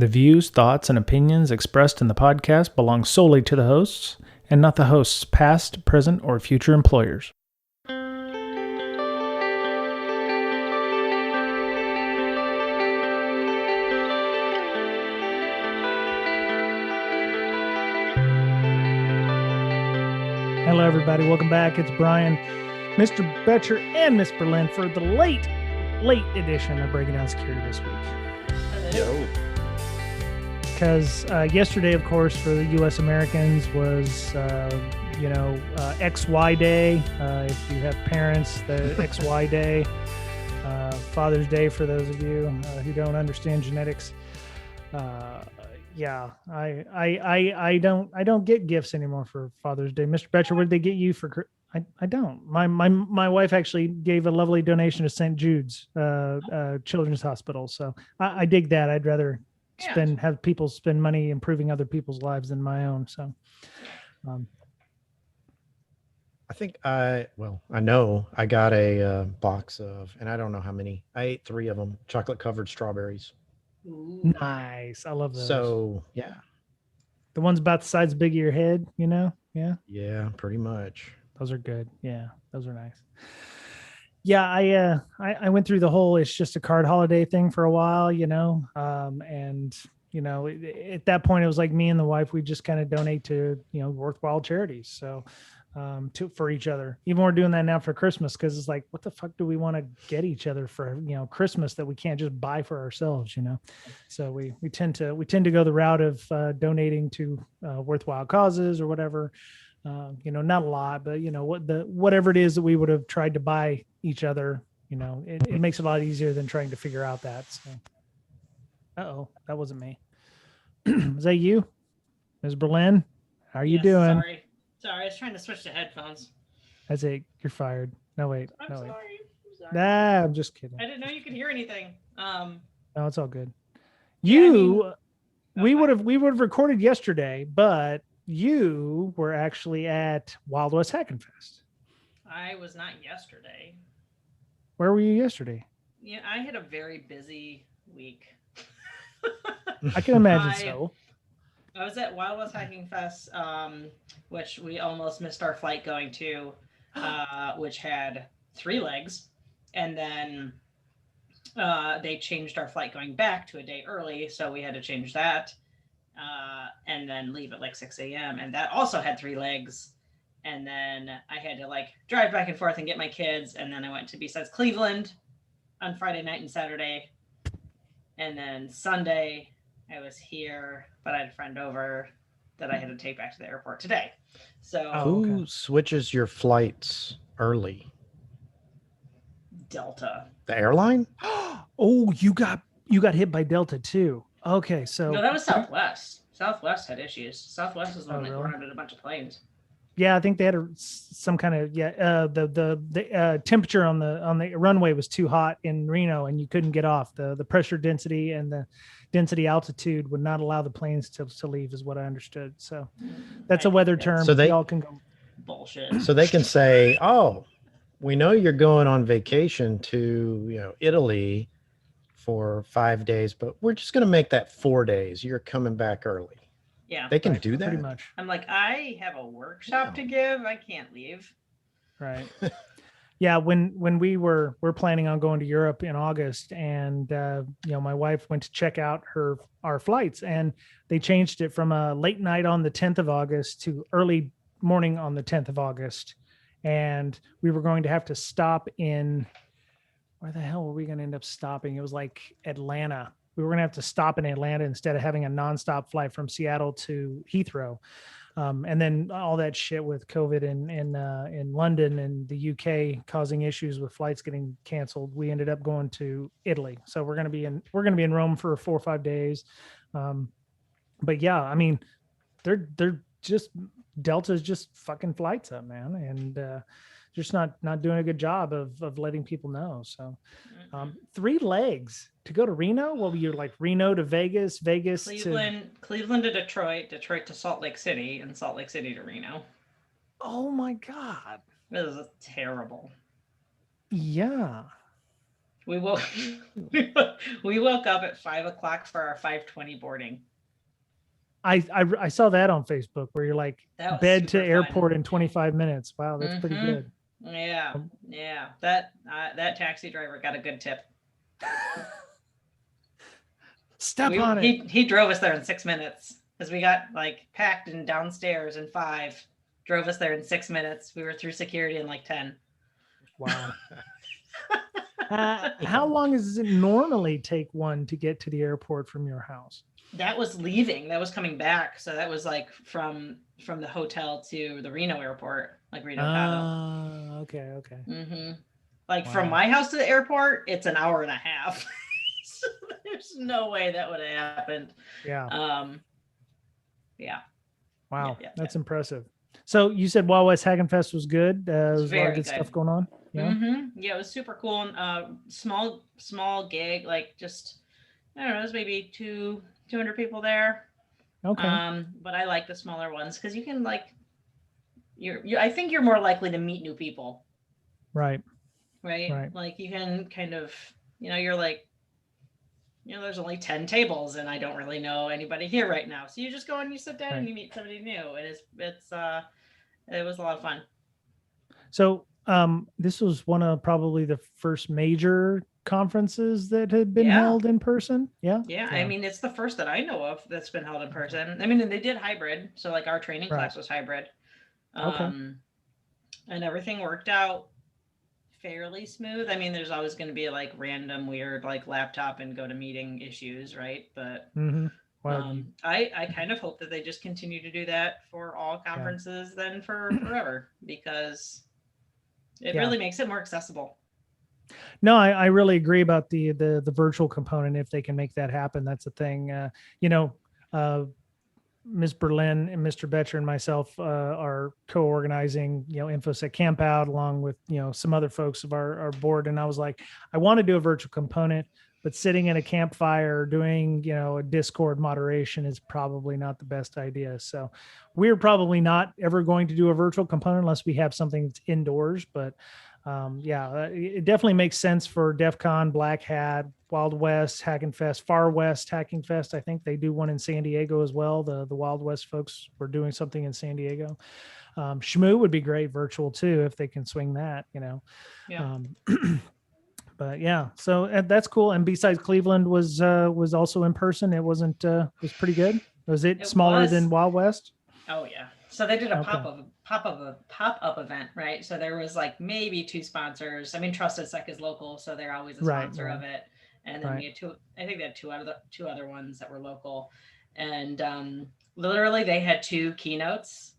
The views, thoughts, and opinions expressed in the podcast belong solely to the hosts and not the host's past, present, or future employers. Hello, everybody. Welcome back. It's Brian, Mr. Betcher, and Miss Berlin for the late edition of Breaking Down Security this week. Yo. Because yesterday, of course, for the U.S. Americans was, XY Day. If you have parents, the XY Day. Father's Day for those of you who don't understand genetics. I don't get gifts anymore for Father's Day. Mr. Betcher, what did they get you for? I don't. My wife actually gave a lovely donation to St. Jude's Children's Hospital. So I dig that. I'd rather have people spend money improving other people's lives than my own. So I think I know I got a box of, and I don't know how many. I ate 3 of them, chocolate covered strawberries. Ooh. Nice. I love those. So yeah. The ones about the size big of your head, you know? Yeah. Yeah, pretty much. Those are good. Yeah, those are nice. Yeah, I went through the whole it's just a card holiday thing for a while, at that point it was like me and the wife, we just kind of donate to worthwhile charities. So for each other. Even we're doing that now for Christmas because it's like, what the fuck do we want to get each other for Christmas that we can't just buy for ourselves, So we tend to go the route of donating to worthwhile causes or whatever. Not a lot, but whatever it is that we would have tried to buy each other, it makes it a lot easier than trying to figure out that. So, that wasn't me. Is that you, Ms. Berlin? How are you doing? Sorry, I was trying to switch to headphones. That's it. You're fired. No, wait. I'm sorry. Nah, I'm just kidding. I didn't know you could hear anything. No, it's all good. We would have recorded yesterday, but you were actually at Wild West Hacking Fest. I was not yesterday. Where were you yesterday? Yeah, I had a very busy week. I can imagine so. I was at Wild West Hacking Fest, which we almost missed our flight going to, which had 3 legs. And then they changed our flight going back to a day early, so we had to change that. And then leave at like 6 a.m. And that also had 3 legs. And then I had to drive back and forth and get my kids. And then I went to besides Cleveland on Friday night and Saturday. And then Sunday I was here, but I had a friend over that I had to take back to the airport today. So who switches your flights early? Delta. The airline? Oh, you got hit by Delta too. Okay, so no, that was Southwest. Southwest had issues. Southwest was the one that grounded a bunch of planes. Yeah, I think they had some kind of the temperature on the runway was too hot in Reno, and you couldn't get off. The pressure density and the density altitude would not allow the planes to leave, is what I understood. So that's a weather term. So y'all can go bullshit. So they can say, "Oh, we know you're going on vacation to Italy for 5 days, but we're just going to make that 4 days. You're coming back early." Yeah, they can do that. Pretty much. I'm like, I have a workshop to give. I can't leave. Right. Yeah. When we're planning on going to Europe in August, and my wife went to check out our flights, and they changed it from a late night on the 10th of August to early morning on the 10th of August, and we were going to have to stop in. Where the hell were we going to end up stopping? It was like Atlanta. We were going to have to stop in Atlanta instead of having a nonstop flight from Seattle to Heathrow. And then all that shit with COVID in London and the UK causing issues with flights getting canceled. We ended up going to Italy. So we're going to be in Rome for 4 or 5 days. But yeah, I mean, they're just Delta's just fucking flights up, man. And, just not doing a good job of letting people know. So 3 legs to go to Reno. What were you like? Reno to Vegas, Cleveland to Detroit, Detroit to Salt Lake City, and Salt Lake City to Reno. Oh my God. It was terrible. Yeah. We woke we woke up at 5 o'clock for our 5:20 boarding. I saw that on Facebook where you're like That was bed to super airport fun. in 25 minutes. Wow, that's pretty Mhm. good. Yeah, yeah. That taxi driver got a good tip. Step on it. He drove us there in 6 minutes because we got like packed and downstairs in 5. Drove us there in 6 minutes. We were through security in like 10. Wow. How long does it normally take one to get to the airport from your house? That was leaving. That was coming back. So that was like from the hotel to the Reno airport, like Reno Cabo. Okay. Mm-hmm. Like Wow. from my house to the airport, it's an hour and a half. So there's no way that would have happened. Yeah. Yeah. Wow. Yeah. That's impressive. So you said Wild West Hacken Fest was good. There was a lot of good Very stuff good. going on. Yeah. Mm-hmm. Yeah, it was super cool. Small gig, like just I don't know, it was maybe 200 people there. Okay. But I like the smaller ones because you can like I think you're more likely to meet new people. Right. Right. Like you can kind of, you're like, there's only 10 tables and I don't really know anybody here right now. So you just go and you sit down and you meet somebody new, and it was a lot of fun. So this was one of probably the first major conferences that had been held in person. Yeah. I mean, it's the first that I know of that's been held in person. I mean, and they did hybrid. So like our training class was hybrid. And everything worked out fairly smooth. I mean, there's always going to be like random weird like laptop and go to meeting issues, right? But I kind of hope that they just continue to do that for all conferences then for forever, because it really makes it more accessible. No, I really agree about the virtual component. If they can make that happen, that's a thing. Ms. Berlin and Mr. Betcher and myself are co-organizing, InfoSec Camp Out along with, some other folks of our board. And I was like, I want to do a virtual component, but sitting in a campfire doing, a Discord moderation is probably not the best idea. So we're probably not ever going to do a virtual component unless we have something that's indoors. But it definitely makes sense for Defcon, Black Hat, Wild West, Hacking Fest, Far West Hacking Fest. I think they do one in San Diego as well. The Wild West folks were doing something in San Diego. Shmoo would be great virtual too, if they can swing that, but yeah, so that's cool. And besides Cleveland was also in person. It wasn't, it was pretty good. Was it smaller than Wild West? Oh yeah. So they did a pop-up event, right? So there was like maybe 2 sponsors. I mean, Trusted Sec is local, so they're always a sponsor of it. And then we had I think they had two other ones that were local. And literally they had 2 keynotes.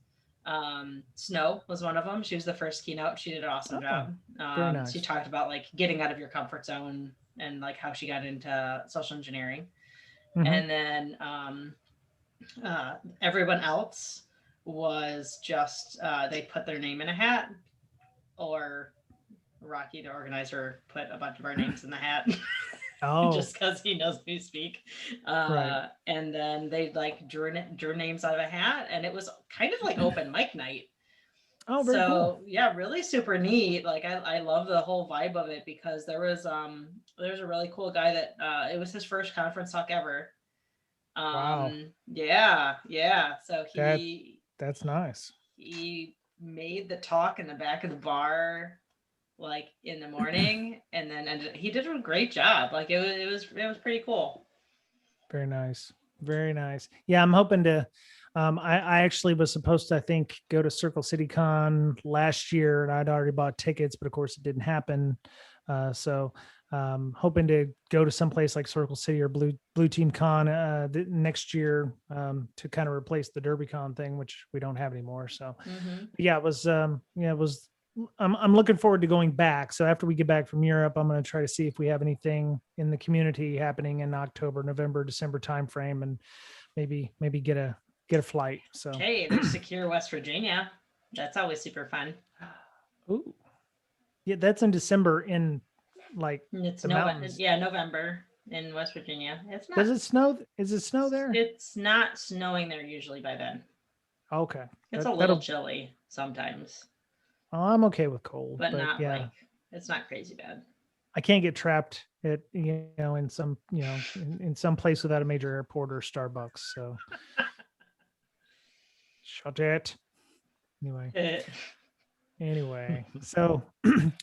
Snow was one of them. She was the first keynote. She did an awesome job. Very nice. She talked about like getting out of your comfort zone and like how she got into social engineering. Mm-hmm. And then everyone else was just they put their name in a hat, or Rocky, the organizer, put a bunch of our names in the hat. Just because he knows we speak. And then they like drew names out of a hat, and it was kind of like open mic night. Oh, very cool. Yeah, really super neat. Like I love the whole vibe of it, because there's a really cool guy that it was his first conference talk ever. Wow. Yeah. So that's nice. He made the talk in the back of the bar, like in the morning, and then he did a great job. Like it was pretty cool. Very nice. Very nice. Yeah, I'm hoping to. I actually was supposed to, I think, go to Circle City Con last year, and I'd already bought tickets, but of course it didn't happen. So hoping to go to someplace like Circle City or BlueTeam Con next year to kind of replace the DerbyCon thing, which we don't have anymore. So it was I'm looking forward to going back. So after we get back from Europe, I'm going to try to see if we have anything in the community happening in October, November, December timeframe, and maybe get a flight. So hey, there's Secure West Virginia. That's always super fun. Ooh, yeah, that's in December in like the mountains. Yeah, November in West Virginia. It's not. Does it snow? Is it snow there? It's not snowing there usually by then. Okay, it's a little chilly sometimes. Oh, I'm okay with cold, but not like it's not crazy bad. I can't get trapped at, in some, in some place without a major airport or Starbucks. So shut it. Anyway, so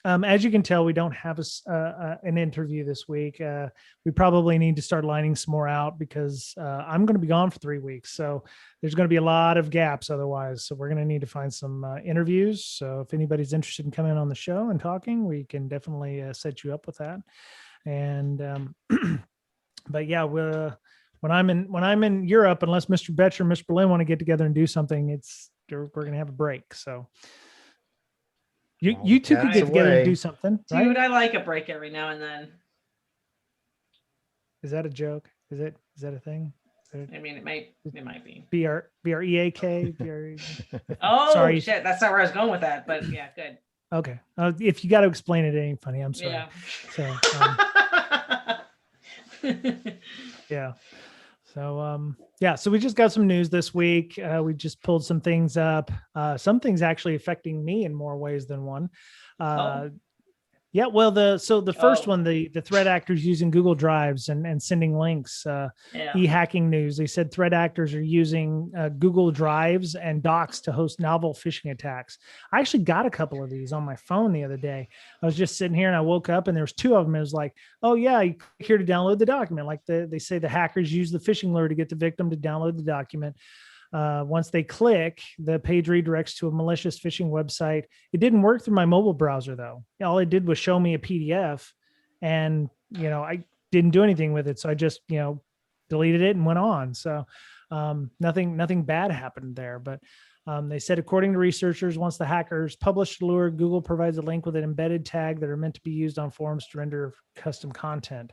as you can tell, we don't have an interview this week. We probably need to start lining some more out because I'm going to be gone for 3 weeks. So there's going to be a lot of gaps otherwise. So we're going to need to find some interviews. So if anybody's interested in coming on the show and talking, we can definitely set you up with that. And but yeah, when I'm in Europe, unless Mr. Betcher and Mr. Berlin want to get together and do something, we're going to have a break. So. You two could get together and do something, right? Dude, I like a break every now and then. Is that a joke? Is that a thing? I mean, it might be. BREAK. Oh, sorry. Shit. That's not where I was going with that, but yeah, good. Okay. If you got to explain it, it ain't funny. I'm sorry. Yeah. So, yeah. So, so we just got some news this week. We just pulled some things up. Some things actually affecting me in more ways than one. Yeah, well, the first one, the threat actors using Google Drives and sending links, e-hacking news. They said threat actors are using Google Drives and Docs to host novel phishing attacks. I actually got a couple of these on my phone the other day. I was just sitting here and I woke up and there was 2 of them. It was like, oh yeah, you click here to download the document. Like they say the hackers use the phishing lure to get the victim to download the document. Once they click, the page redirects to a malicious phishing website. It didn't work through my mobile browser though. All it did was show me a PDF and, I didn't do anything with it. So I just, deleted it and went on. So, nothing bad happened there, but, they said, according to researchers, once the hackers publish the lure, Google provides a link with an embedded tag that are meant to be used on forums to render custom content.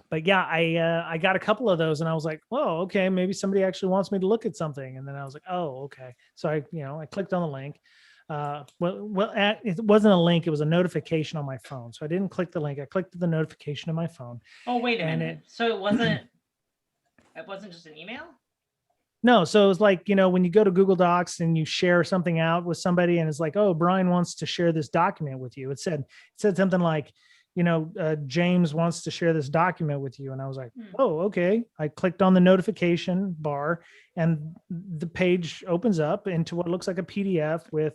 But yeah, I got a couple of those and I was like, whoa, okay, maybe somebody actually wants me to look at something. And then I was like, oh, okay. So I clicked on the link. It wasn't a link. It was a notification on my phone. So I didn't click the link. I clicked the notification on my phone. Oh, wait a minute. So it wasn't just an email? No. So it was like, when you go to Google Docs and you share something out with somebody and it's like, oh, Brian wants to share this document with you. It said something like, James wants to share this document with you. And I was like, oh, okay. I clicked on the notification bar and the page opens up into what looks like a PDF with,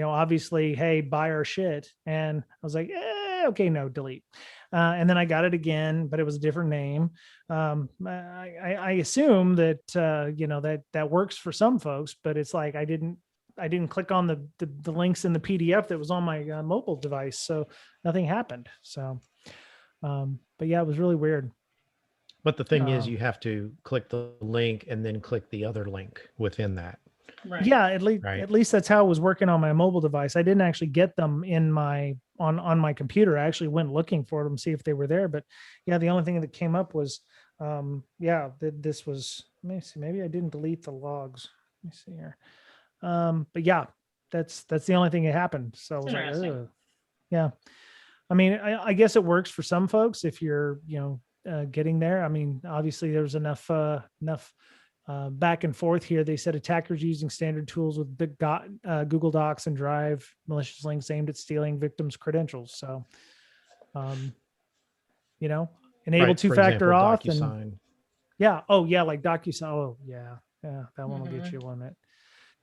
obviously, hey, buy our shit. And I was like, okay, no, delete. And then I got it again, but it was a different name. I assume that, that works for some folks, but it's like, I didn't click on the links in the PDF that was on my mobile device. So nothing happened. So, but yeah, it was really weird. But the thing is, you have to click the link and then click the other link within that. Right. Yeah, at least that's how it was working on my mobile device. I didn't actually get them in on my computer. I actually went looking for them, see if they were there. But yeah, the only thing that came up was, this was, let me see, maybe I didn't delete the logs. Let me see here. But yeah, that's the only thing that happened. So I was like, yeah, I mean, I guess it works for some folks if you're, getting there. I mean, obviously there was enough back and forth here. They said attackers using standard tools with Google Docs and Drive malicious links aimed at stealing victims' credentials. So, enable two-factor auth and yeah. Oh yeah. Like DocuSign. Oh yeah. Yeah. That one will get you one minute.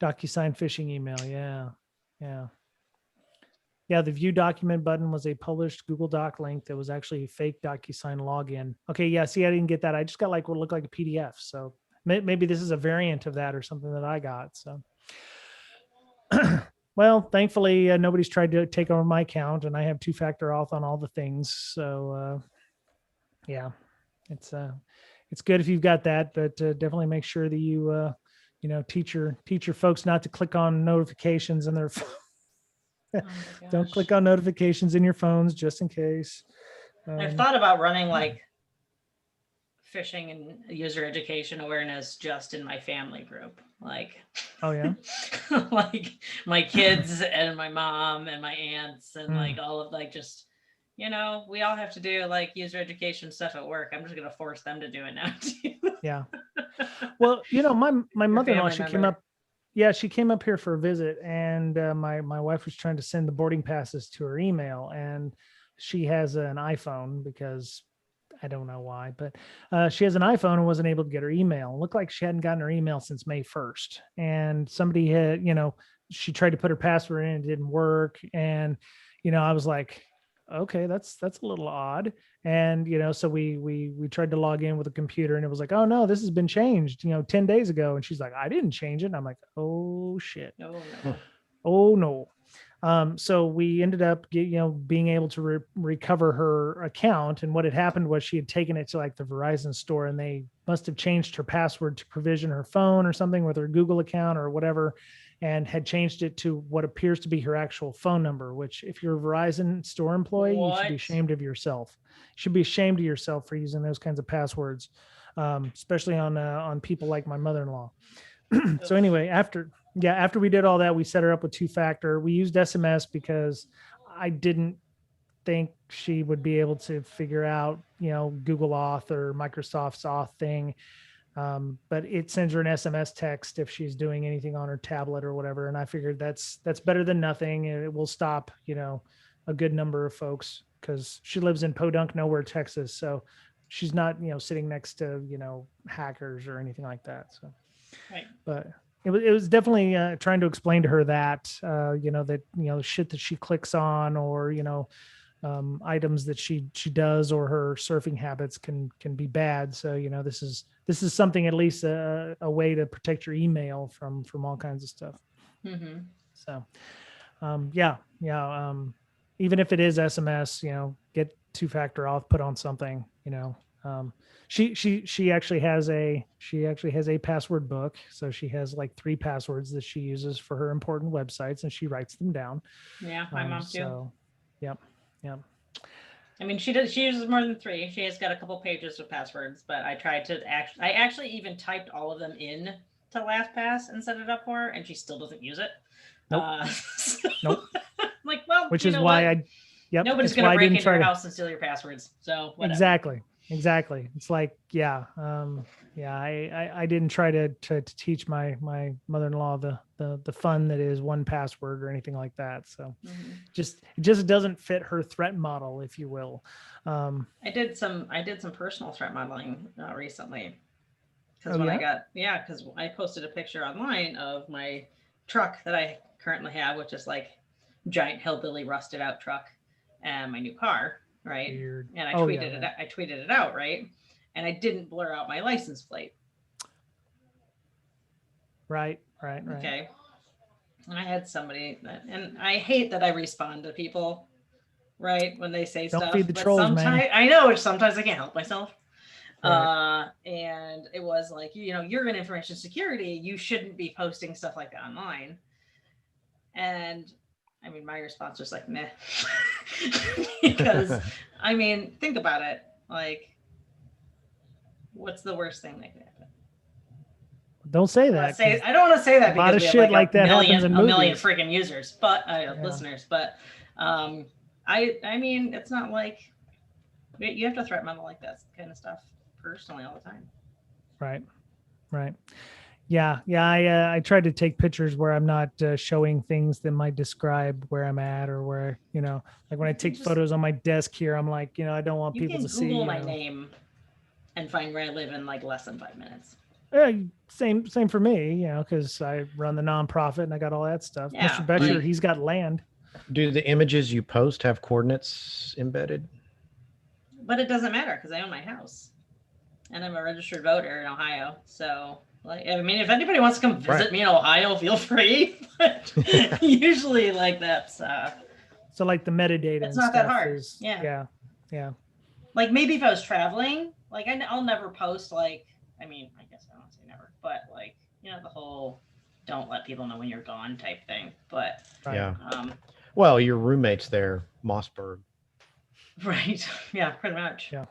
DocuSign phishing email. Yeah. The view document button was a published Google Doc link that was actually a fake DocuSign login. Okay. Yeah. See, I didn't get that. I just got like what looked like a PDF. So maybe this is a variant of that or something that I got. So, well, thankfully nobody's tried to take over my account and I have two-factor auth on all the things. So, yeah, it's good if you've got that, but definitely make sure that you, teach your folks not to click on notifications in their don't click on notifications in your phones just in case. I've thought about running like phishing and user education awareness just in my family group. Like, oh yeah, like my kids and my mom and my aunts and like all of like just, we all have to do like user education stuff at work. I'm just going to force them to do it now too. Yeah. Well, my mother-in-law, she came up. Yeah, she came up here for a visit, and my wife was trying to send the boarding passes to her email, and she has an iPhone because I don't know why, but she has an iPhone and wasn't able to get her email. It looked like she hadn't gotten her email since May 1st, and somebody had, she tried to put her password in, it didn't work, and I was like, okay, that's a little odd. And so we tried to log in with a computer, and it was like, oh no, this has been changed 10 days ago. And she's like, I didn't change it. And I'm like, oh shit. Oh, no. Oh no. So we ended up being able to recover her account. And what had happened was she had taken it to like the Verizon store, and they must have changed her password to provision her phone or something with her Google account or whatever, and had changed it to what appears to be her actual phone number, which if you're a Verizon store employee, you should be ashamed of yourself. You should be ashamed of yourself for using those kinds of passwords, especially on people like my mother-in-law. So anyway, after we did all that, we set her up with 2-factor. We used SMS because I didn't think she would be able to figure out, Google Auth or Microsoft's Auth thing. But it sends her an SMS text if she's doing anything on her tablet or whatever. And I figured that's better than nothing. It will stop, a good number of folks, because she lives in Podunk, Nowhere, Texas. So she's not, sitting next to, hackers or anything like that. So, Right. But it was definitely trying to explain to her that, that, shit that she clicks on, or, items that she does, or her surfing habits can be bad. So, this is something, at least a way to protect your email from all kinds of stuff. Mm-hmm. So, even if it is SMS, get 2-factor auth put on something, she actually has a password book. So she has like 3 passwords that she uses for her important websites, and she writes them down. Yeah, my mom too. So, yep. I mean, she uses more than 3. She has got a couple pages of passwords, but I tried to I actually even typed all of them in to LastPass and set it up for her, and she still doesn't use it. Nope. Nope. Like, well, which is why nobody's going to break into your house and steal your passwords. So whatever. Exactly. It's like, I didn't try to teach my mother-in-law the fun that is 1Password or anything like that. So it just doesn't fit her threat model, if you will. I did some personal threat modeling recently. Because I posted a picture online of my truck that I currently have, which is like giant hillbilly rusted out truck, and my new car. Right. Weird. And I tweeted it out. Right. And I didn't blur out my license plate. Right. Okay. And I had somebody and I hate that I respond to people, right, when they say Don't stuff. feed the trolls, man. I know sometimes I can't help myself. Right. And it was like, you're in information security. You shouldn't be posting stuff like that online. And I mean, my response was like, meh. Because, I mean, think about it. Like, what's the worst thing that could happen? Don't say that. I don't want to say that because a lot of shit like that happens in movies. A million freaking users, but listeners. But I mean, it's not like you have to threat model like that kind of stuff personally all the time. Right. Yeah. I tried to take pictures where I'm not showing things that might describe where I'm at, or where, like when I take photos on my desk here, I'm like, I don't want people to see. You can Google my name and find where I live in like less than 5 minutes. Same for me, because I run the nonprofit and I got all that stuff. Yeah, Mr. Betcher, he's got land. Do the images you post have coordinates embedded? But it doesn't matter because I own my house and I'm a registered voter in Ohio. So, like, I mean, if anybody wants to come visit me in Ohio, feel free. But usually, like, that's so like the metadata. It's not that hard. Yeah. Like maybe if I was traveling, like I'll never post like. I mean, I guess I don't say never, but like, the whole don't let people know when you're gone type thing. But yeah. Well, your roommate's there, Mossberg. Right. Yeah, pretty much. Yeah.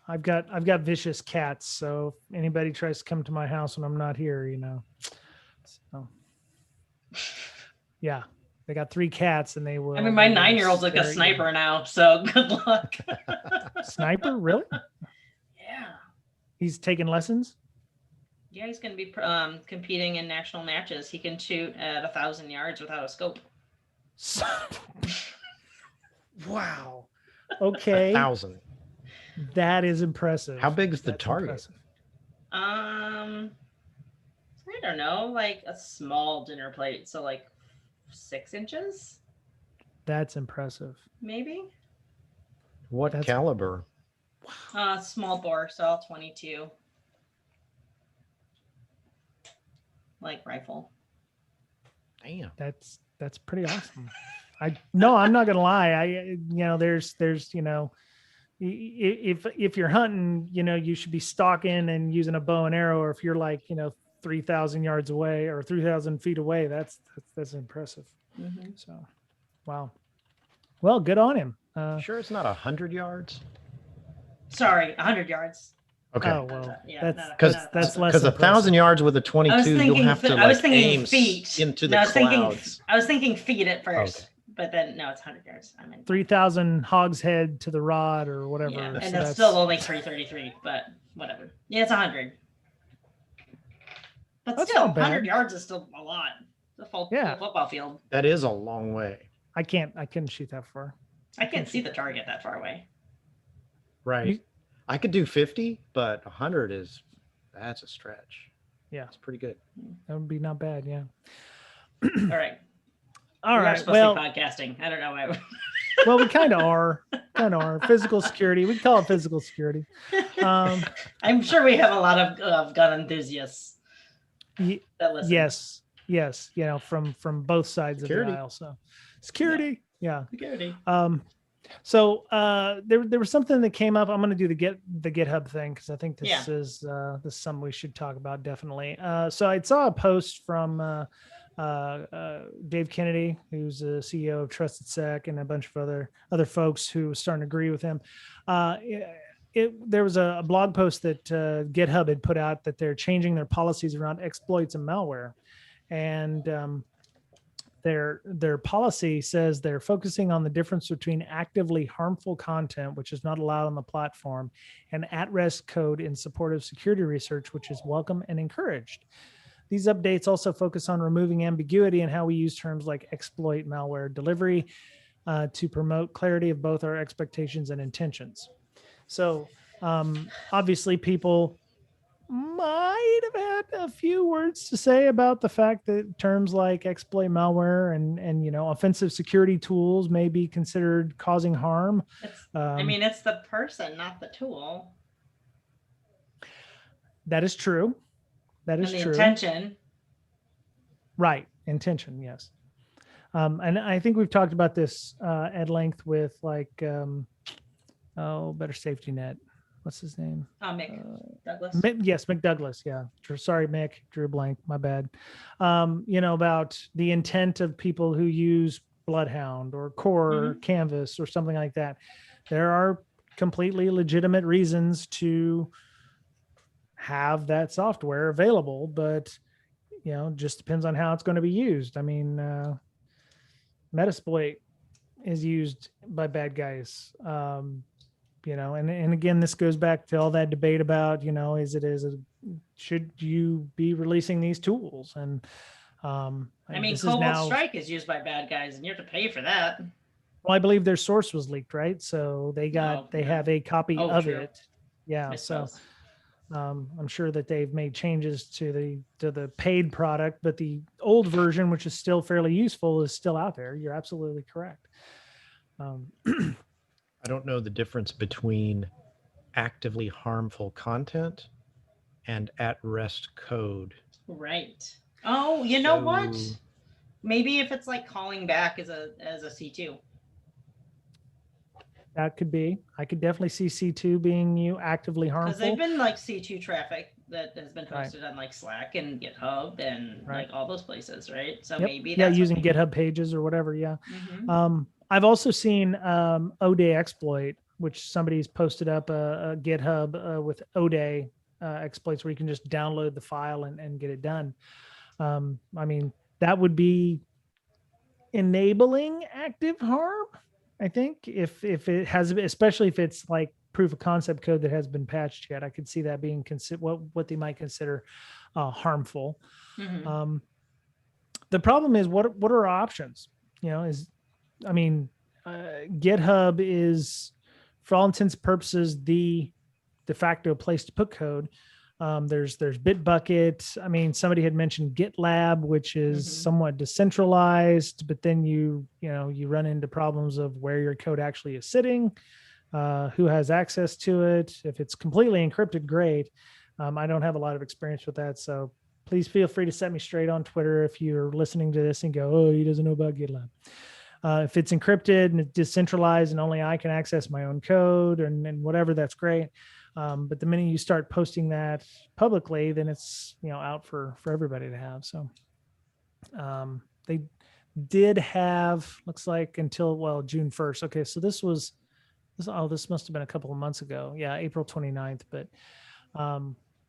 I've got vicious cats, so if anybody tries to come to my house when I'm not here, So yeah. They got 3 cats and they will. I mean, my 9-year-old's like a sniper now, so good luck. Sniper? Really? Yeah. He's taking lessons? Yeah, he's going to be competing in national matches. He can shoot at 1,000 yards without a scope. Wow. Okay. 1,000. That is impressive. How big is the That's target? impressive. I don't know, like a small dinner plate, so like 6 inches, That's impressive. maybe. What caliber? Small bore, so 22. Like rifle. Damn. That's pretty awesome. I'm not gonna lie. There's if you're hunting, you should be stalking and using a bow and arrow, or if you're like 3,000 yards away or 3,000 feet away, that's impressive. Mm-hmm. So, wow. Well, good on him. Sure, it's not 100 yards. Sorry, 100 yards. Okay. Oh well, Yeah, that's less. Because 1,000 yards with a 22, you'll have to I was like thinking aim feet. into No, the clouds. I was thinking feet at first, Okay. but then no, it's 100 yards. I mean 3,000 hogshead to the rod or whatever. yeah, So and that's still only 333, but whatever. Yeah, it's 100. But That's still, not bad. 100 yards is still a lot. The full football field. That is a long way. I couldn't shoot that far. I can't see the target that far away. Right. I could do 50, but 100 that's a stretch. Yeah. It's pretty good. That would be not bad. Yeah. All right. All We are right. supposed Well, to be podcasting. I don't know why. well, we kind of are. Physical security. We call it physical security. I'm sure we have a lot of gun enthusiasts that listen. Yes. From both sides Security. of the aisle. So security. Yeah. Security. So there was something that came up. I'm going to do the GitHub thing because I think this is something we should talk about definitely. So I saw a post from Dave Kennedy, who's the CEO of Trusted Sec, and a bunch of other folks who was starting to agree with him. There was a blog post that GitHub had put out that they're changing their policies around exploits and malware, and their policy says they're focusing on the difference between actively harmful content, which is not allowed on the platform, and at-rest code in support of security research, which is welcome and encouraged. These updates also focus on removing ambiguity in how we use terms like exploit, malware, delivery to promote clarity of both our expectations and intentions. So obviously people might have had a few words to say about the fact that terms like exploit, malware, and offensive security tools may be considered causing harm. It's the person, not the tool. That is true. That is true. Intention. Right. Intention. Yes. And I think we've talked about this at length with Better Safety Net. What's his name? Mick Douglas. Yes, Mick Douglas. Yeah. Sorry, Mick. Drew a blank. My bad. About the intent of people who use Bloodhound or Core Canvas or something like that. There are completely legitimate reasons to have that software available, but just depends on how it's going to be used. I mean, Metasploit is used by bad guys. And again, this goes back to all that debate about, should you be releasing these tools? And Cobalt Strike is used by bad guys, and you have to pay for that. Well, I believe their source was leaked, right? So they have a copy of it. Yeah. So I'm sure that they've made changes to the paid product, but the old version, which is still fairly useful, is still out there. You're absolutely correct. I don't know the difference between actively harmful content and at-rest code. Right. Oh, you know what? Maybe if it's like calling back as a C2. That could be. I could definitely see C2 being actively harmful. Because they've been like C2 traffic that has been posted on like Slack and GitHub and like all those places, right? So maybe that's using GitHub pages or whatever. Yeah. Mm-hmm. I've also seen O-Day exploit, which somebody's posted up a GitHub with O-Day exploits where you can just download the file and get it done. That would be enabling active harm, I think, if it has, especially if it's like proof of concept code that has been patched yet. I could see that being what they might consider harmful. Mhm. The problem is what are our options? GitHub is, for all intents and purposes, the de facto place to put code. There's Bitbucket. I mean, somebody had mentioned GitLab, which is somewhat decentralized, but then you run into problems of where your code actually is sitting, who has access to it. If it's completely encrypted, great. I don't have a lot of experience with that, so please feel free to set me straight on Twitter if you're listening to this and go, oh, he doesn't know about GitLab. If it's encrypted and it's decentralized and only I can access my own code and whatever, that's great. But the minute you start posting that publicly, then it's out for everybody to have. So they did have, looks like, until June 1st. Okay, so this must have been a couple of months ago. Yeah, April 29th. But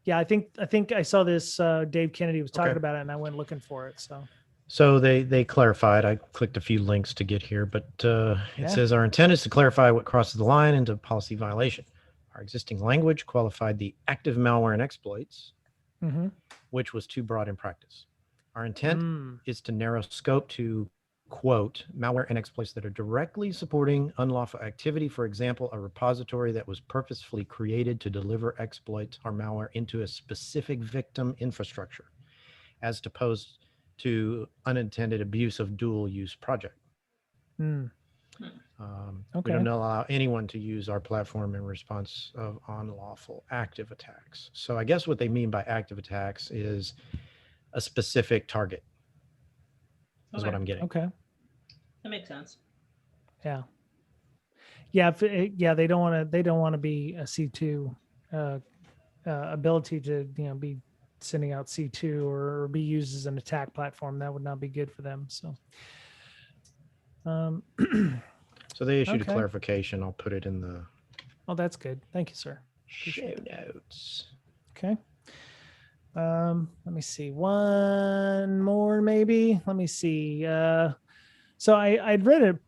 yeah, I think I saw this. Dave Kennedy was talking about it, and I went looking for it. So they clarified. I clicked a few links to get here, but it says our intent is to clarify what crosses the line into policy violation. Our existing language qualified the active malware and exploits, which was too broad in practice. Our intent is to narrow scope to, quote, malware and exploits that are directly supporting unlawful activity. For example, a repository that was purposefully created to deliver exploits or malware into a specific victim infrastructure, as opposed to unintended abuse of dual use project. We don't allow anyone to use our platform in response of unlawful active attacks. So I guess what they mean by active attacks is a specific target is what I'm getting. Okay. That makes sense. Yeah. They don't want to be a C2 ability to be sending out C2 or be used as an attack platform. That would not be good for them. So so they issued a clarification. I'll put it in the that's good. Thank you, sir. Show notes. Okay. Let me see. One more, maybe. Let me see. So I'd read a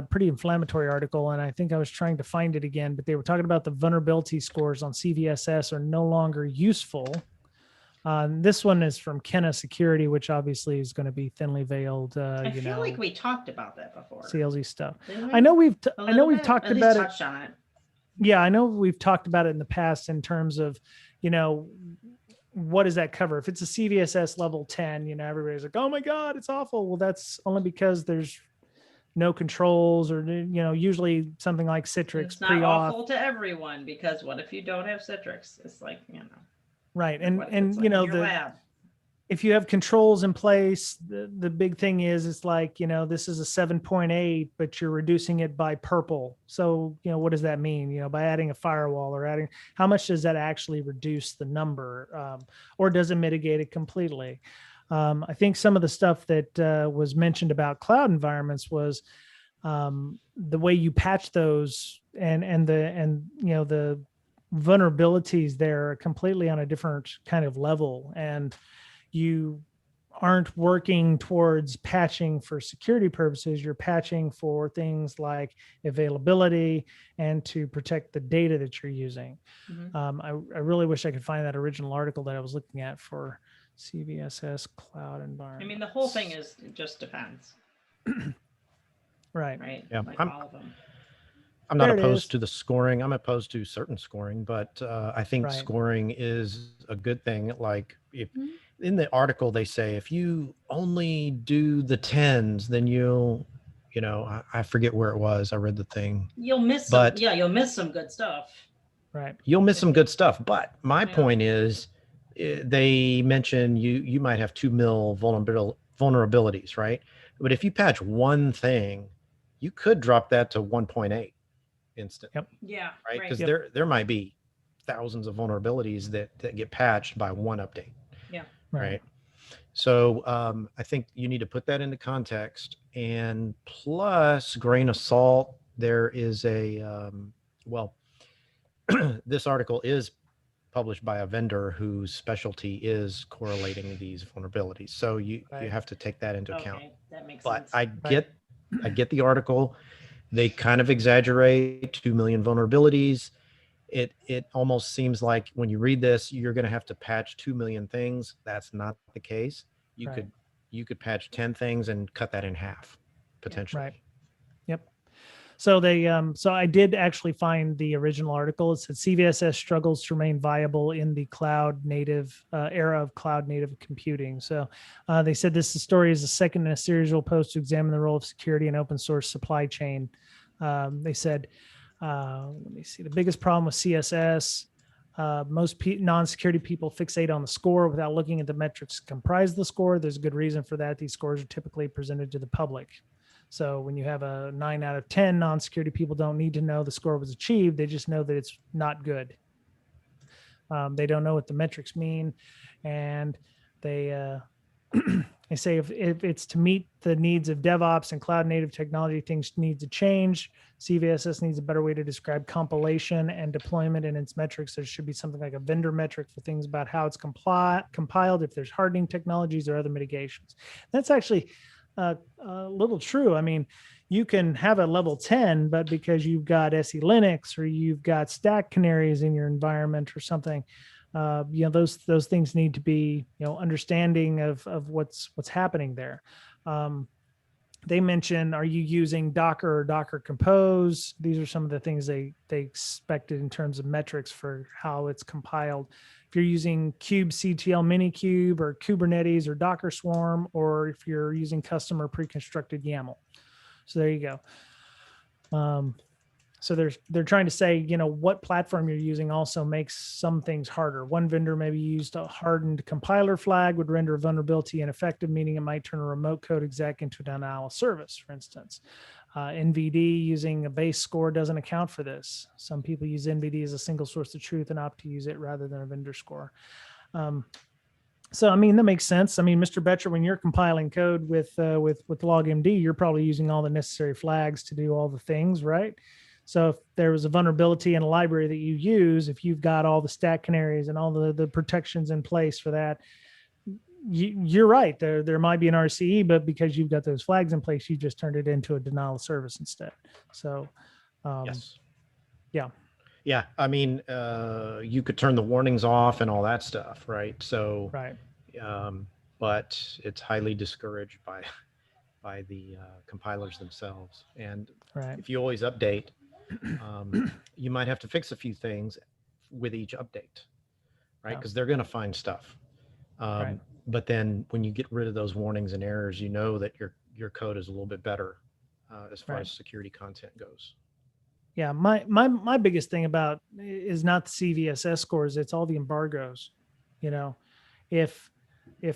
pretty inflammatory article, and I think I was trying to find it again, but they were talking about the vulnerability scores on CVSS are no longer useful. This one is from Kenna Security, which obviously is going to be thinly veiled. I feel like we talked about that before. CLZ stuff. I know we've talked about it. Touched on it. Yeah, I know we've talked about it in the past in terms of, what does that cover? If it's a CVSS level 10, everybody's like, oh my God, it's awful. Well, that's only because there's no controls or, usually something like Citrix. It's not awful to everyone, because what if you don't have Citrix? It's like, Right. And if you have controls in place, the big thing is, it's like, this is a 7.8, but you're reducing it by purple. So, what does that mean? By adding a firewall or how much does that actually reduce the number? Or does it mitigate it completely? I think some of the stuff that was mentioned about cloud environments was the way you patch those and the vulnerabilities there are completely on a different kind of level, and you aren't working towards patching for security purposes. You're patching for things like availability and to protect the data that you're using. I really wish I could find that original article that I was looking at for CVSS cloud environment. I mean, the whole thing is just depends. Right. Yeah. Like all of them. I'm not opposed to the scoring. I'm opposed to certain scoring, but I think scoring is a good thing. Like if in the article they say, if you only do the 10s, then you'll, I forget where it was. I read the thing. You'll miss you'll miss some good stuff. Right. You'll miss some good stuff. But my point is, they mention you might have 2 mil vulnerabilities, right? But if you patch one thing, you could drop that to 1.8. instant. Yeah. Right. Because there might be thousands of vulnerabilities that get patched by one update. Yeah. Right. So I think you need to put that into context, and plus grain of salt. There is a this article is published by a vendor whose specialty is correlating these vulnerabilities. So you have to take that into account. That makes but sense. I get the article. They kind of exaggerate 2 million vulnerabilities. It almost seems like when you read this, you're going to have to patch 2 million things. That's not the case. You could patch 10 things and cut that in half potentially. Right. Yep. So so I did actually find the original article. It said CVSS struggles to remain viable in the cloud native era of cloud native computing. So they said this story is the second in a serial post to examine the role of security in open source supply chain. They said, let me see, the biggest problem with CSS, most non-security people fixate on the score without looking at the metrics that comprise the score. There's a good reason for that. These scores are typically presented to the public. So when you have a 9 out of 10, non-security people don't need to know the score was achieved. They just know that it's not good. They don't know what the metrics mean. And they they say if it's to meet the needs of DevOps and cloud native technology, things need to change. CVSS needs a better way to describe compilation and deployment in its metrics. There should be something like a vendor metric for things about how it's compiled, if there's hardening technologies or other mitigations. That's actually a little true. I mean, you can have a level 10, but because you've got SE Linux or you've got stack canaries in your environment or something, those things need to be, understanding of what's happening there. They mentioned, are you using Docker or Docker Compose? These are some of the things they expected in terms of metrics for how it's compiled. If you're using kubectl minikube or Kubernetes or Docker Swarm, or if you're using custom or pre-constructed YAML. So there you go. So they're trying to say, what platform you're using also makes some things harder. One vendor maybe used a hardened compiler flag would render a vulnerability ineffective, meaning it might turn a remote code exec into a denial of service, for instance. NVD using a base score doesn't account for this. Some people use NVD as a single source of truth and opt to use it rather than a vendor score. So, I mean, that makes sense. I mean, Mr. Betcher, when you're compiling code with LogMD, you're probably using all the necessary flags to do all the things, right? So if there was a vulnerability in a library that you use, if you've got all the stack canaries and all the protections in place for that, you're right. There might be an RCE, but because you've got those flags in place, you just turned it into a denial of service instead. So, yes. Yeah. Yeah. I mean, you could turn the warnings off and all that stuff, right? So, right. But it's highly discouraged by the compilers themselves. And right. if you always update, you might have to fix a few things with each update, right? Because they're going to find stuff. Right. But then when you get rid of those warnings and errors, you know that your code is a little bit better as far as security content goes. Yeah, my biggest thing about is not the CVSS scores; it's all the embargoes. If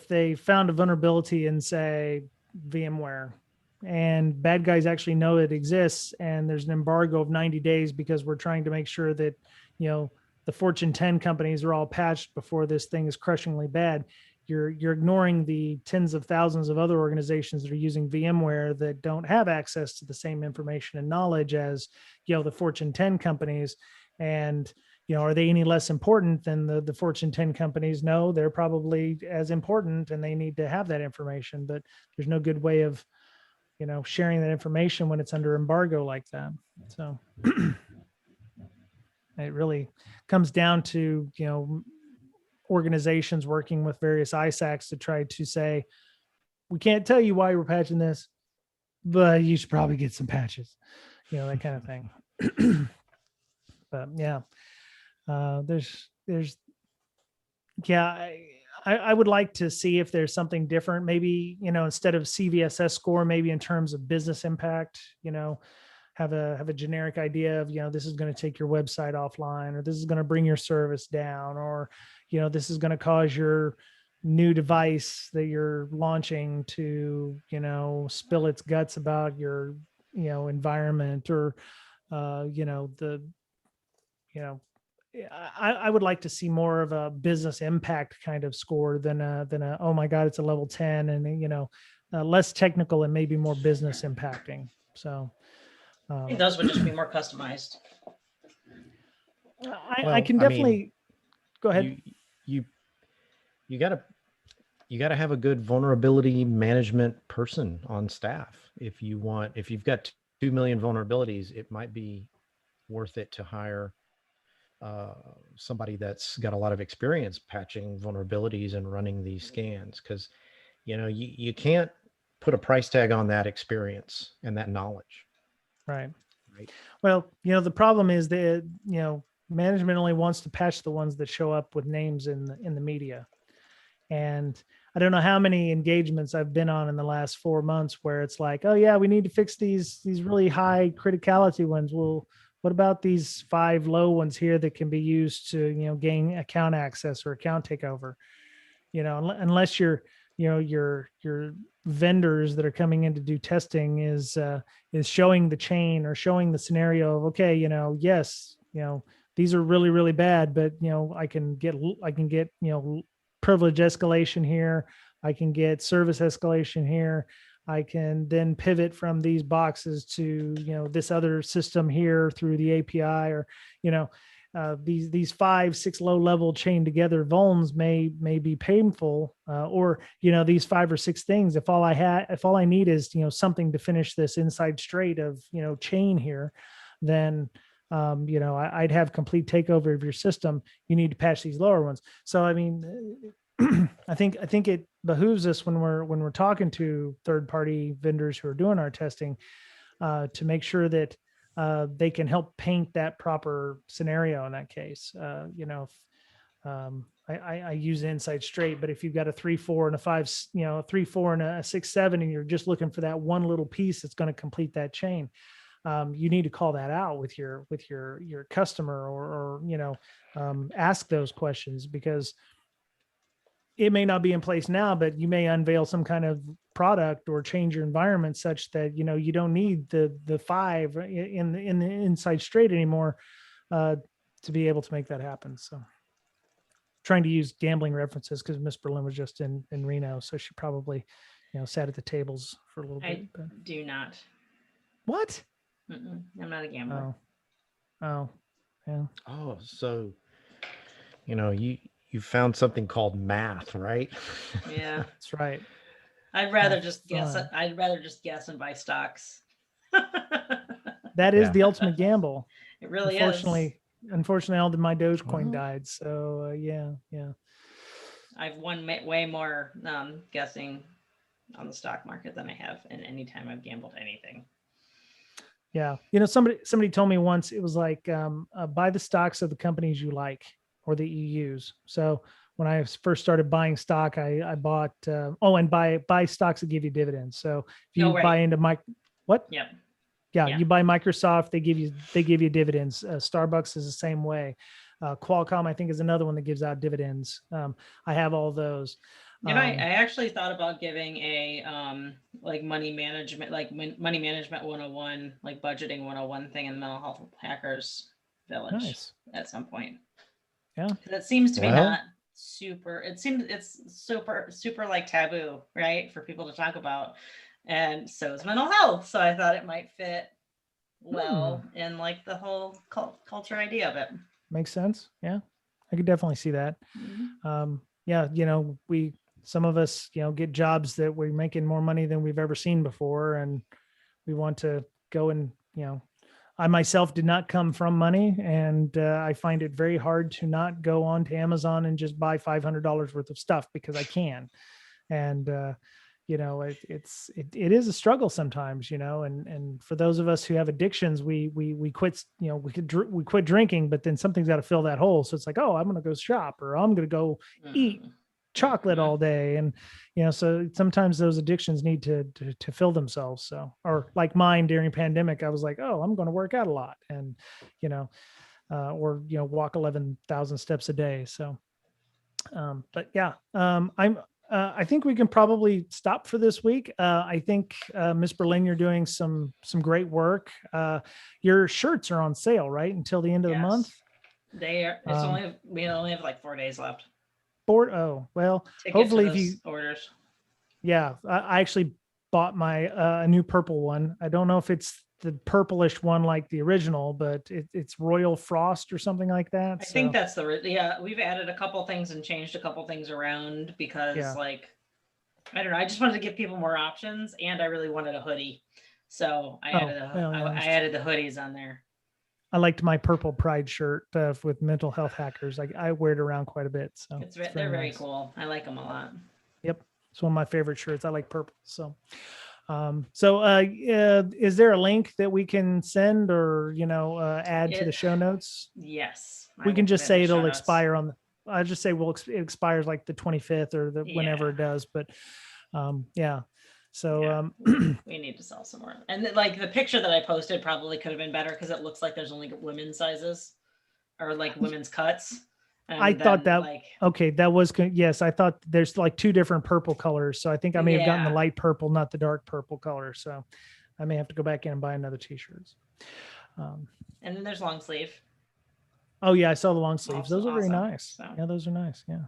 they found a vulnerability in, say, VMware, and bad guys actually know it exists, and there's an embargo of 90 days because we're trying to make sure that the Fortune 10 companies are all patched before this thing is crushingly bad. You're ignoring the tens of thousands of other organizations that are using VMware that don't have access to the same information and knowledge as, the Fortune 10 companies. And, are they any less important than the Fortune 10 companies? No, they're probably as important, and they need to have that information, but there's no good way of, sharing that information when it's under embargo like that. So it really comes down to, organizations working with various ISACs to try to say, we can't tell you why we're patching this, but you should probably get some patches, that kind of thing. But yeah, I would like to see if there's something different, maybe, instead of CVSS score, maybe in terms of business impact, have a generic idea of, this is going to take your website offline, or this is going to bring your service down, or, this is going to cause your new device that you're launching to, spill its guts about your, environment, or, I would like to see more of a business impact kind of score than a, oh my God, it's a level 10, and, less technical and maybe more business impacting. So, I think those would just be more customized. I can definitely go ahead. You gotta have a good vulnerability management person on staff if you've got 2 million vulnerabilities, it might be worth it to hire somebody that's got a lot of experience patching vulnerabilities and running these scans, because you can't put a price tag on that experience and that knowledge. Right. Right. Well, the problem is that management only wants to patch the ones that show up with names in the media. And I don't know how many engagements I've been on in the last 4 months where it's like, oh yeah, we need to fix these really high criticality ones. Well, what about these 5 low ones here that can be used to, gain account access or account takeover? Unless your vendors that are coming in to do testing is showing the chain or showing the scenario of, okay, yes, these are really, really bad, but I can get privilege escalation here. I can get service escalation here. I can then pivot from these boxes to, this other system here through the API, or, these 5-6 low level chain together vulns may be painful, or, these 5 or 6 things. If all I need is, something to finish this inside straight of, chain here, then, I'd have complete takeover of your system. You need to patch these lower ones. So, I mean, I think it behooves us when we're talking to third-party vendors who are doing our testing, to make sure that they can help paint that proper scenario in that case. I use inside straight, but if you've got a 3-4 and a 5, a 3-4 and a 6-7, and you're just looking for that one little piece that's going to complete that chain, you need to call that out with your customer, or ask those questions, because it may not be in place now, but you may unveil some kind of product or change your environment such that, you don't need the 5 in the inside straight anymore, to be able to make that happen. So trying to use gambling references because Miss Berlin was just in Reno. So she probably, sat at the tables for a little bit. I do not. What? I'm not a gambler. Oh, yeah. Oh, so, you found something called math, right? Yeah, that's right. I'd rather just guess. I'd rather just guess and buy stocks. That is the ultimate gamble. It really is. Unfortunately, all of my Dogecoin Mhm. died. So yeah. I've won way more guessing on the stock market than I have in any time I've gambled anything. Yeah, somebody told me once, it was like, buy the stocks of the companies you like or that you use. So when I first started buying stock, I bought and buy stocks that give you dividends. So if you buy into what? Yep. Yeah, you buy Microsoft, they give you dividends. Starbucks is the same way. Qualcomm, I think, is another one that gives out dividends. I have all those. I actually thought about giving a money management 101, like budgeting 101 thing in the Mental Health Hackers Village at some point. Yeah, that seems to be not super. It seems it's super like taboo, right, for people to talk about, and so is mental health. So I thought it might fit well in like the whole culture idea of it. Makes sense. Yeah, I could definitely see that. Mm-hmm. Yeah, some of us, get jobs that we're making more money than we've ever seen before. And we want to go and, I myself did not come from money, and I find it very hard to not go on to Amazon and just buy $500 worth of stuff because I can. And, it is a struggle sometimes, and for those of us who have addictions, we quit, we quit drinking, but then something's got to fill that hole. So it's like, oh, I'm going to go shop, or I'm going to go eat chocolate all day. And, so sometimes those addictions need to fill themselves. So, or like mine during pandemic, I was like, oh, I'm going to work out a lot, and, or, walk 11,000 steps a day. So, but yeah, I think we can probably stop for this week. I think, Ms. Berlin, you're doing some great work. Your shirts are on sale, right? Until the end of the month. They are. We only have like 4 days left. Well, hopefully if you orders. Yeah, I actually bought my a new purple one. I don't know if it's the purplish one like the original, but it's Royal Frost or something like that. I think that's we've added a couple things and changed a couple things around because I don't know, I just wanted to give people more options, and I really wanted a hoodie. So I added the hoodies on there. I liked my purple pride shirt with mental health hackers. I wear it around quite a bit. So they're very cool. I like them a lot. Yep. It's one of my favorite shirts. I like purple. So, is there a link that we can send or, add to the show notes? Yes. We can just say it'll expire I just say, it expires like the 25th or whenever it does. But, yeah. So we need to sell some more. And like the picture that I posted probably could have been better because it looks like there's only women's sizes or like women's cuts. And I thought that okay, that was yes. I thought there's like two different purple colors, so I think I may have gotten the light purple, not the dark purple color. So I may have to go back in and buy another t-shirts. And then there's long sleeve. Oh yeah, I saw the long sleeves. Those are very nice. So. Yeah, those are nice. Yeah.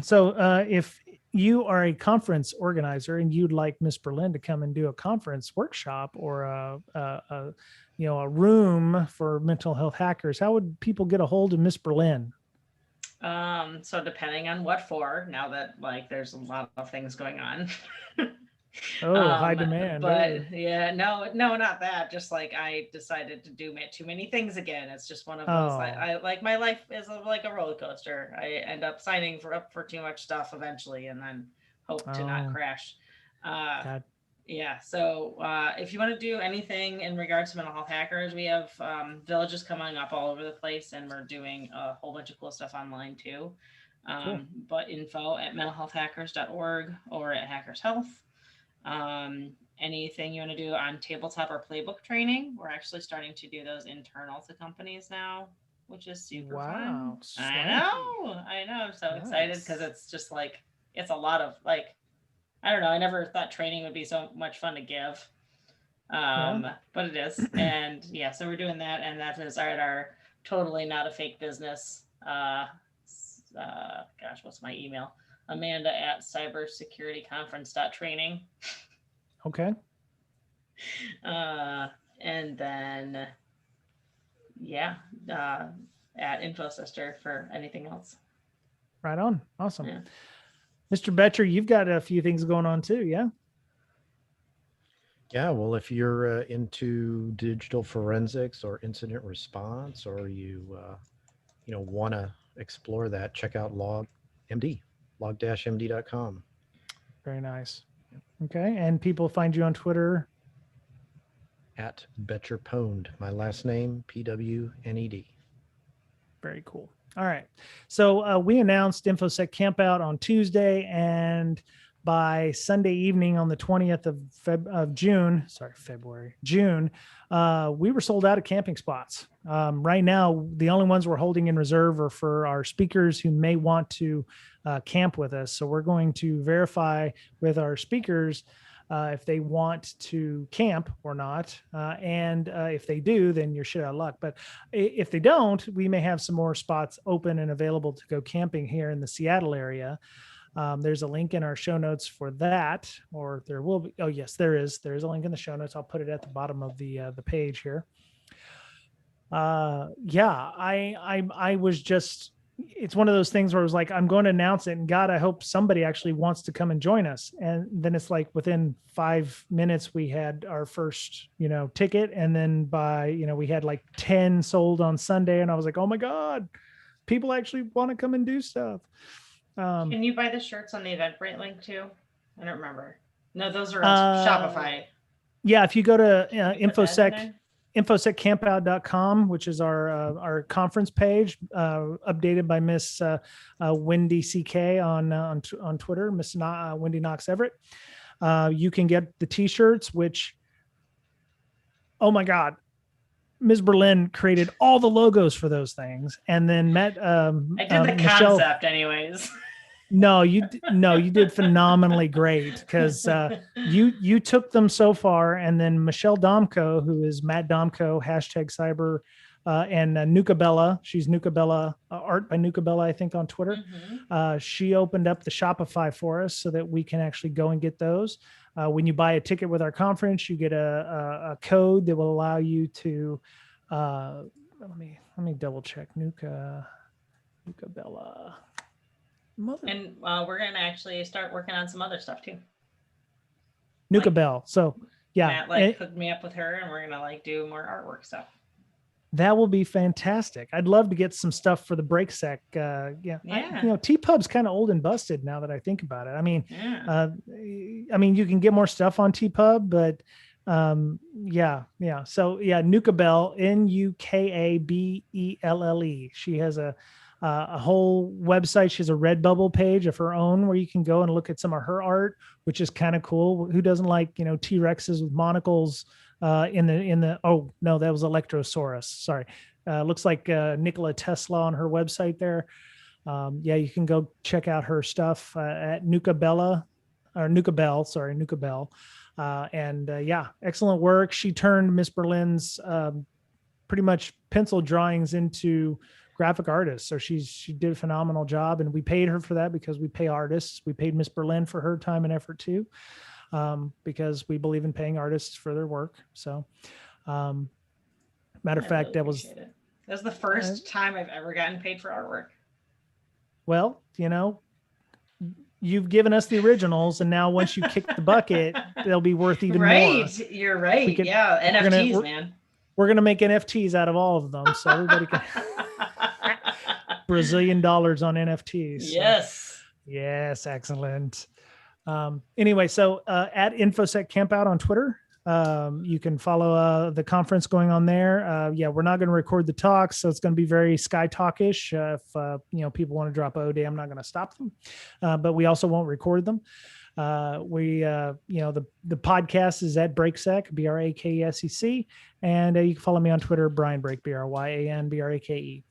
So if you are a conference organizer and you'd like Miss Berlin to come and do a conference workshop or a room for mental health hackers, how would people get a hold of Miss Berlin? So depending on what for, now that like there's a lot of things going on. High demand. But no, not that. Just like I decided to do too many things again. It's just one of those. I like my life is like a roller coaster. I end up signing up for too much stuff eventually, and then hope to not crash. So if you want to do anything in regards to mental health hackers, we have villages coming up all over the place, and we're doing a whole bunch of cool stuff online too. Cool. But info at mentalhealthhackers.org or at Hackers Health. Anything you want to do on tabletop or playbook training, we're actually starting to do those internal to companies now, which is super fun. I know. I'm so excited because it's just like, it's a lot of like, I don't know. I never thought training would be so much fun to give. But it is. And so we're doing that. And that is our totally not a fake business. What's my email? Amanda at cybersecurityconference.training. Okay. And then, at InfoSister for anything else. Right on. Awesome. Yeah. Mr. Betcher, you've got a few things going on too, yeah? Yeah, well, if you're into digital forensics or incident response, or you want to explore that, check out log-md.com. Very nice. Okay, and people find you on Twitter? At BetcherPwned, my last name, PWNED. Very cool. All right. So we announced InfoSec Campout on Tuesday, and by Sunday evening on the 20th of June, we were sold out of camping spots. Right now, the only ones we're holding in reserve are for our speakers who may want to camp with us. So we're going to verify with our speakers if they want to camp or not. And if they do, then you're shit out of luck. But if they don't, we may have some more spots open and available to go camping here in the Seattle area. There's a link in our show notes for that, or there will be. Oh yes, there is. There's a link in the show notes. I'll put it at the bottom of the page here. I was just, it's one of those things where I was like, I'm going to announce it, and God, I hope somebody actually wants to come and join us. And then it's like within 5 minutes we had our first, ticket, and then we had like 10 sold on Sunday, and I was like, oh my God, people actually want to come and do stuff. Can you buy the shirts on the Eventbrite link too? I don't remember. No, those are on Shopify. Yeah, if you go to infosecampout.com, which is our conference page, updated by Miss Wendy CK on Twitter, Miss Wendy Knox Everett. You can get the t-shirts, which, oh my God, Ms. Berlin created all the logos for those things, and then met. I did the concept, anyways. No, you did phenomenally great, because you took them so far, and then Michelle Domko, who is Matt Domko #cyber, and Nuka Bella, she's Nuka Bella, art by Nuka Bella, I think, on Twitter. Mm-hmm. She opened up the Shopify for us so that we can actually go and get those. When you buy a ticket with our conference, you get a code that will allow you to. Let me double check. Nuka Bella. And we're going to actually start working on some other stuff too. Nuka Bell. So Yeah. Matt like hooked me up with her, and we're gonna like do more artwork stuff. That will be fantastic. I'd love to get some stuff for the break sec. Yeah. TPub's kind of old and busted now that I think about it. I mean, you can get more stuff on TPub, but yeah. So yeah, Nukabelle, Nukabelle. She has a whole website. She has a Redbubble page of her own where you can go and look at some of her art, which is kind of cool. Who doesn't like, T-Rexes with monocles? Oh no, that was Electrosaurus. Sorry. Looks like Nikola Tesla on her website there. You can go check out her stuff at Nukabelle. Excellent work. She turned Miss Berlin's pretty much pencil drawings into graphic artists. So she did a phenomenal job, and we paid her for that because we pay artists. We paid Miss Berlin for her time and effort too. Because we believe in paying artists for their work. So, matter of fact, that was the first time I've ever gotten paid for artwork. Well, you've given us the originals, and now once you kick the bucket, they'll be worth even more. Right, you're right. NFTs, man. We're gonna make NFTs out of all of them, so everybody can Brazilian dollars on NFTs. So. Yes, excellent. Anyway, so at InfoSec Campout on Twitter, you can follow the conference going on there. We're not going to record the talks, so it's going to be very Sky Talkish. If people want to drop OD, I'm not going to stop them, but we also won't record them. The podcast is at Breaksec, BRAKESEC, and you can follow me on Twitter, Brian Brake, BRYANBRAKE.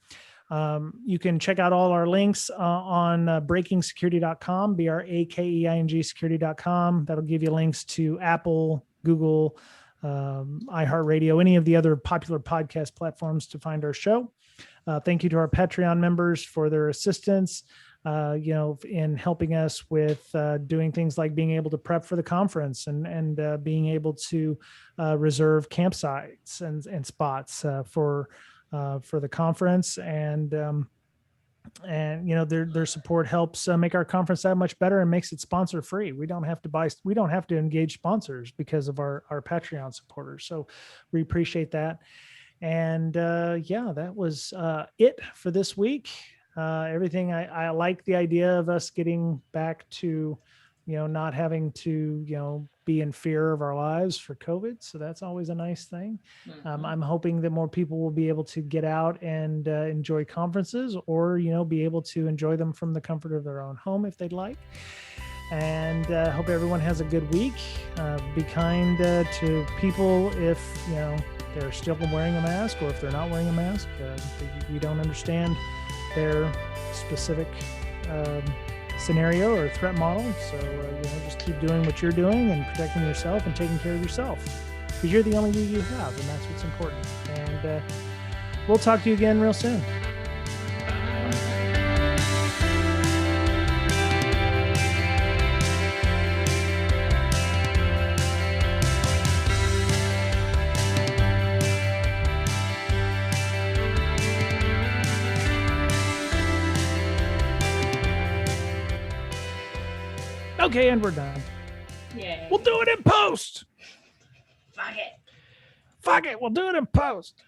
You can check out all our links on breakingsecurity.com, BRAKEING security.com. That'll give you links to Apple, Google, iHeartRadio, any of the other popular podcast platforms to find our show. Thank you to our Patreon members for their assistance, in helping us with doing things like being able to prep for the conference and being able to reserve campsites and spots for the conference, and their support helps make our conference that much better and makes it sponsor free. We don't have to engage sponsors because of our Patreon supporters. So we appreciate that. And that was it for this week. Everything I like the idea of us getting back to, not having to, be in fear of our lives for COVID. So that's always a nice thing. Mm-hmm. I'm hoping that more people will be able to get out and enjoy conferences, or, be able to enjoy them from the comfort of their own home if they'd like. And hope everyone has a good week. Be kind to people if, they're still wearing a mask, or if they're not wearing a mask. We don't understand their specific scenario or threat model. So, just keep doing what you're doing and protecting yourself and taking care of yourself, because you're the only you have, and that's what's important. And we'll talk to you again real soon. Okay, and we're done. Yay. We'll do it in post. Fuck it. We'll do it in post.